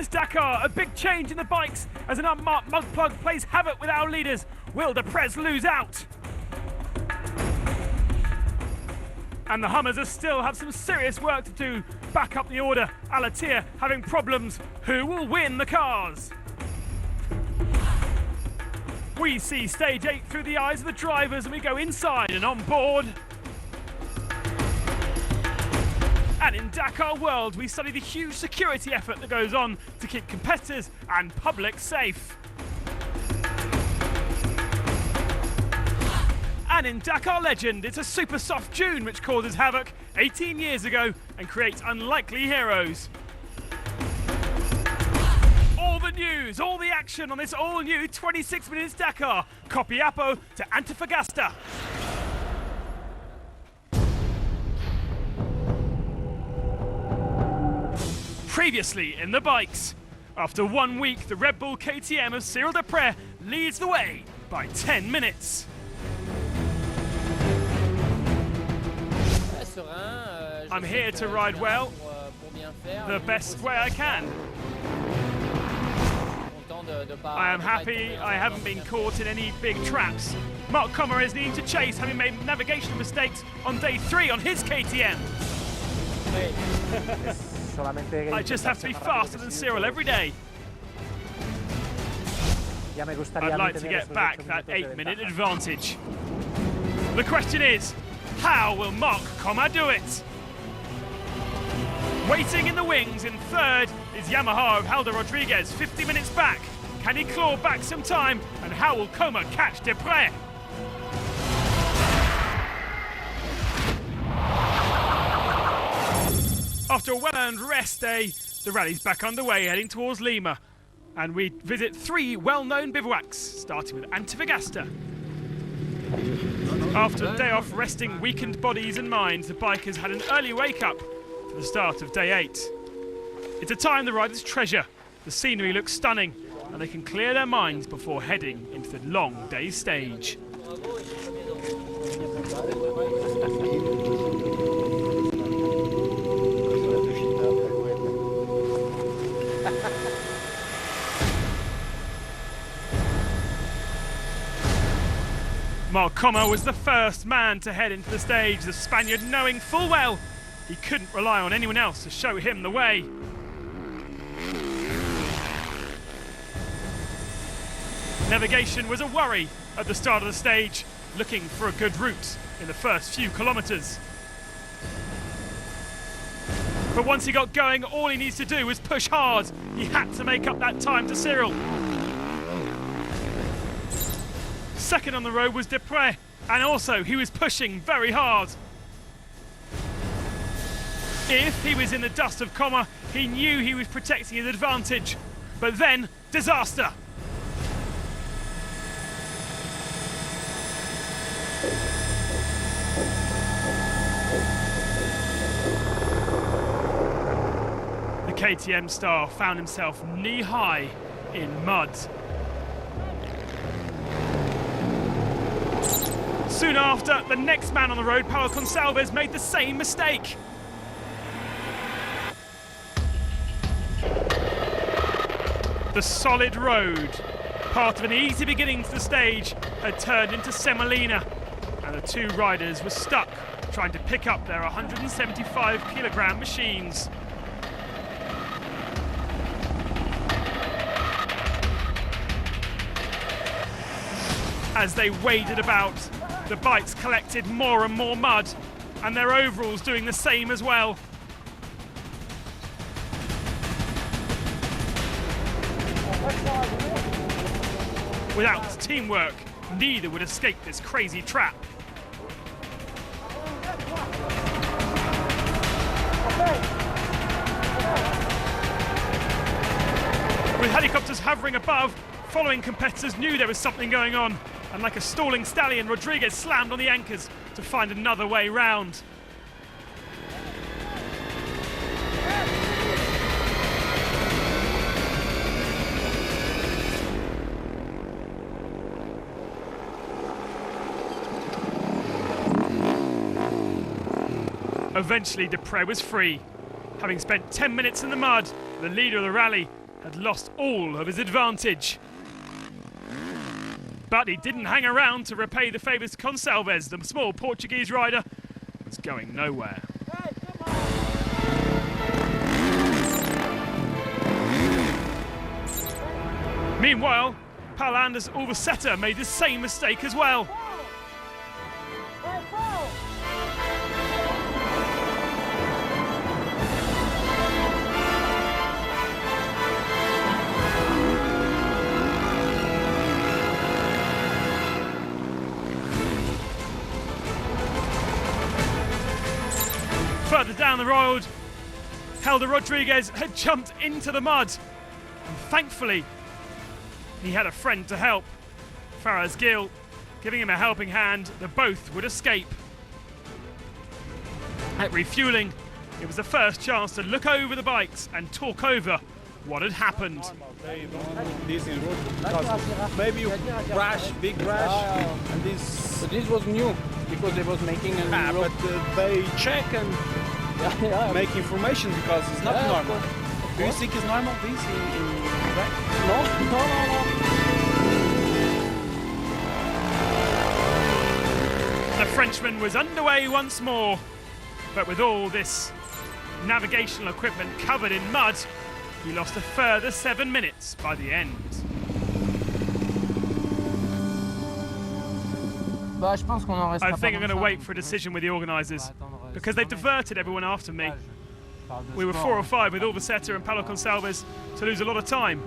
minutes Dakar, a big change in the bikes as an unmarked mug plug plays havoc with our leaders. Will Deprez lose out? And the Hummers still have some serious work to do. Back up the order. Alatir having problems. Who will win the cars? We see stage 8 through the eyes of the drivers and we go inside and on board. And in Dakar World, we study the huge security effort that goes on to keep competitors and public safe. And in Dakar Legend, it's a super soft June which causes havoc 18 years ago and creates unlikely heroes. All the news, all the action on this all-new 26 minutes Dakar. Copiapo to Antofagasta. Previously in the bikes, after 1 week, the Red Bull KTM of Cyril Deprez leads the way by 10 minutes. I'm here to ride well, the best way I can. I am happy I haven't been caught in any big traps. Marc Kommer is needing to chase, having made navigational mistakes on day 3 on his KTM. I just have to be faster than Cyril every day. I'd like to get back that 8-minute advantage. The question is, how will Marc Kommer do it? Waiting in the wings in third is Yamaha of Halder Rodriguez, 50 minutes back. Can he claw back some time? And how will Kommer catch Deprez? After a well-earned rest day, the rally's back underway, heading towards Lima. And we visit 3 well-known bivouacs, starting with Antofagasta. After a day off resting weakened bodies and minds, the bikers had an early wake-up for the start of day 8. It's a time the riders treasure. The scenery looks stunning, and they can clear their minds before heading into the long day stage. Marc Kommer was the first man to head into the stage, the Spaniard knowing full well he couldn't rely on anyone else to show him the way. Navigation was a worry at the start of the stage, looking for a good route in the first few kilometres. But once he got going, all he needs to do was push hard. He had to make up that time to Cyril. Second on the road was Deprez, and also he was pushing very hard. If he was in the dust of Kommer, he knew he was protecting his advantage. But then, disaster. The KTM star found himself knee-high in mud. Soon after, the next man on the road, Paulo Gonçalves, made the same mistake. The solid road, part of an easy beginning to the stage, had turned into Semolina, and the 2 riders were stuck trying to pick up their 175-kilogram machines. As they waded about, the bikes collected more and more mud, and their overalls doing the same as well. Without teamwork, neither would escape this crazy trap. With helicopters hovering above, following competitors knew there was something going on, and like a stalling stallion, Rodriguez slammed on the anchors to find another way round. Eventually, Deprez was free. Having spent 10 minutes in the mud, the leader of the rally had lost all of his advantage. But he didn't hang around to repay the favours to Gonçalves. The small Portuguese rider was going nowhere. Meanwhile, Paul-Anders Ulvesæter made the same mistake as well. Further down the road, Helder Rodriguez had jumped into the mud. And thankfully, he had a friend to help. Faraz Gil giving him a helping hand. The both would escape. At refueling, it was the first chance to look over the bikes and talk over what had happened. They don't do this in road because maybe you crash, big crash, and this. But this was new because they was making a road. But they check and make information because it's not normal. Do you think it's normal this in No. The Frenchman was underway once more, but with all this navigational equipment covered in mud, he lost a further 7 minutes by the end. I think I'm going to wait for a decision with the organisers because they've diverted everyone after me. We were 4 or 5 with Ulvesæter and Paulo Gonçalves to lose a lot of time.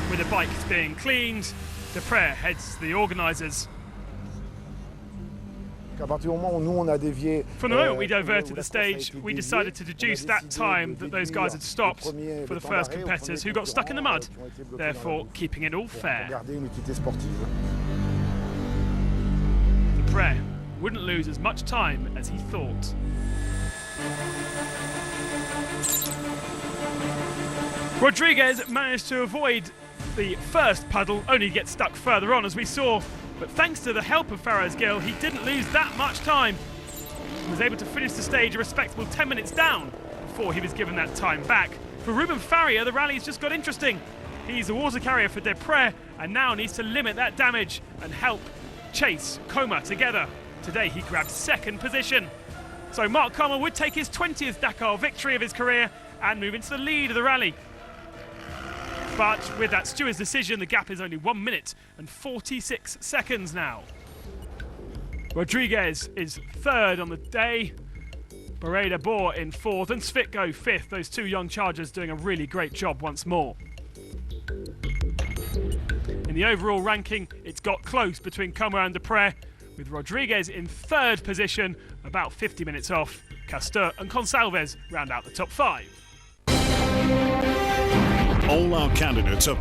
With the bikes being cleaned, Deprez heads to the organisers. From the moment we diverted the stage, we decided to deduce that time that those guys had stopped for the first competitors who got stuck in the mud, therefore keeping it all fair. Deprez wouldn't lose as much time as he thought. Rodriguez managed to avoid the first puddle, only to get stuck further on as we saw. But thanks to the help of Faraz Gil, he didn't lose that much time. He was able to finish the stage a respectable 10 minutes down before he was given that time back. For Ruben Faria, the rally's just got interesting. He's a water carrier for Deprez and now needs to limit that damage and help chase Coma together. Today he grabbed second position. So Mark Coma would take his 20th Dakar victory of his career and move into the lead of the rally. But with that steward's decision, the gap is only 1 minute and 46 seconds now. Rodriguez is third on the day. Barreda Boer in fourth and Svitko fifth. Those two young chargers doing a really great job once more. In the overall ranking, it's got close between Coma and Deprez, with Rodriguez in third position, about 50 minutes off. Castor and Gonçalves round out the top 5. All our candidates are